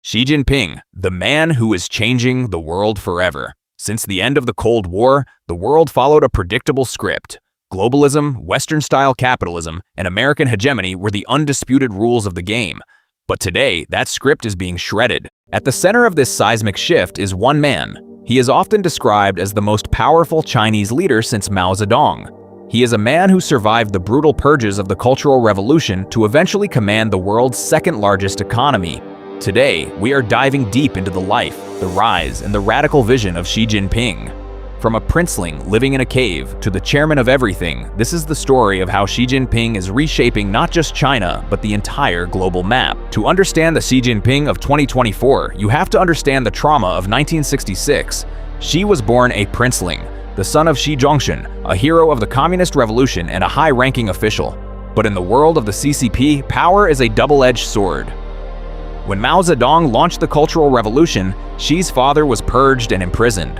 Xi Jinping, the man who is changing the world forever. Since the end of the Cold War, the world followed a predictable script. Globalism, Western-style capitalism, and American hegemony were the undisputed rules of the game. But today, that script is being shredded. At the center of this seismic shift is one man. He is often described as the most powerful Chinese leader since Mao Zedong. He is a man who survived the brutal purges of the Cultural Revolution to eventually command the world's second-largest economy. Today, we are diving deep into the life, the rise, and the radical vision of Xi Jinping. From a princeling living in a cave to the chairman of everything, this is the story of how Xi Jinping is reshaping not just China, but the entire global map. To understand the Xi Jinping of 2024, you have to understand the trauma of 1966. Xi was born a princeling, the son of Xi Jinping, a hero of the Communist Revolution and a high-ranking official. But in the world of the CCP, power is a double-edged sword. When Mao Zedong launched the Cultural Revolution, Xi's father was purged and imprisoned.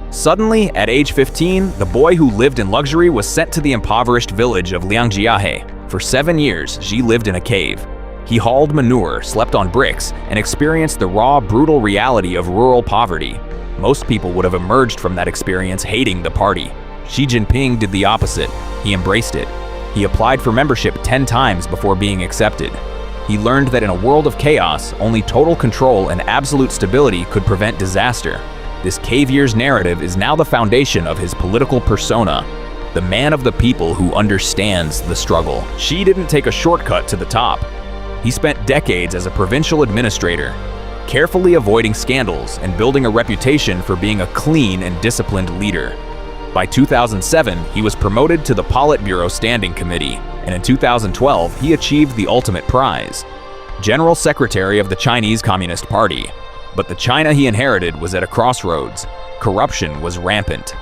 Suddenly, at age 15, the boy who lived in luxury was sent to the impoverished village of Liangjiahe. For 7 years, Xi lived in a cave. He hauled manure, slept on bricks, and experienced the raw, brutal reality of rural poverty. Most people would have emerged from that experience hating the party. Xi Jinping did the opposite. He embraced it. He applied for membership 10 times before being accepted. He learned that in a world of chaos, only total control and absolute stability could prevent disaster. This cave years narrative is now the foundation of his political persona, the man of the people who understands the struggle. Xi didn't take a shortcut to the top. He spent decades as a provincial administrator, carefully avoiding scandals and building a reputation for being a clean and disciplined leader. By 2007, he was promoted to the Politburo Standing Committee, and in 2012, he achieved the ultimate prize, General Secretary of the Chinese Communist Party. But the China he inherited was at a crossroads. Corruption was rampant.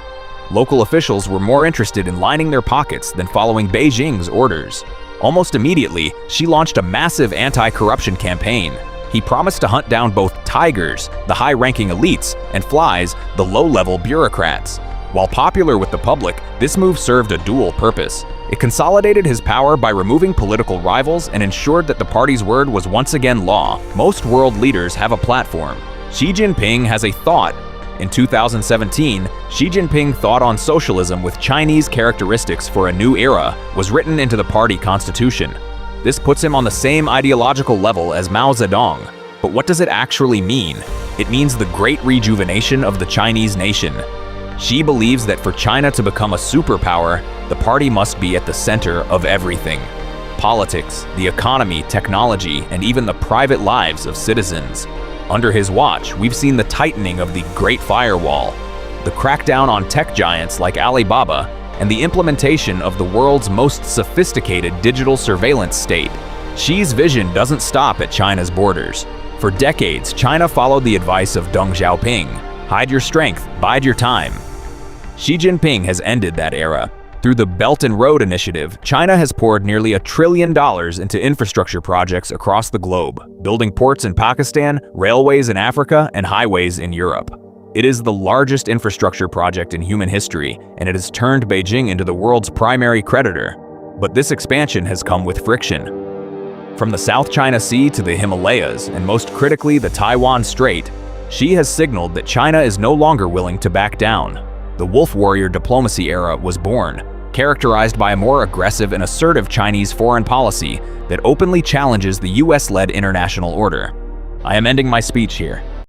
Local officials were more interested in lining their pockets than following Beijing's orders. Almost immediately, Xi launched a massive anti-corruption campaign. He promised to hunt down both tigers, the high-ranking elites, and flies, the low-level bureaucrats. While popular with the public, this move served a dual purpose. It consolidated his power by removing political rivals and ensured that the party's word was once again law. Most world leaders have a platform. Xi Jinping has a thought. In 2017, Xi Jinping thought on socialism with Chinese characteristics for a new era was written into the party constitution. This puts him on the same ideological level as Mao Zedong. But what does it actually mean? It means the great rejuvenation of the Chinese nation. Xi believes that for China to become a superpower, the party must be at the center of everything. Politics, the economy, technology, and even the private lives of citizens. Under his watch, we've seen the tightening of the Great Firewall, the crackdown on tech giants like Alibaba, and the implementation of the world's most sophisticated digital surveillance state. Xi's vision doesn't stop at China's borders. For decades, China followed the advice of Deng Xiaoping: hide your strength, bide your time. Xi Jinping has ended that era. Through the Belt and Road Initiative, China has poured nearly $1 trillion into infrastructure projects across the globe, building ports in Pakistan, railways in Africa, and highways in Europe. It is the largest infrastructure project in human history, and it has turned Beijing into the world's primary creditor. But this expansion has come with friction. From the South China Sea to the Himalayas, and most critically the Taiwan Strait, Xi has signaled that China is no longer willing to back down. The wolf warrior diplomacy era was born, characterized by a more aggressive and assertive Chinese foreign policy that openly challenges the US-led international order. I am ending my speech here.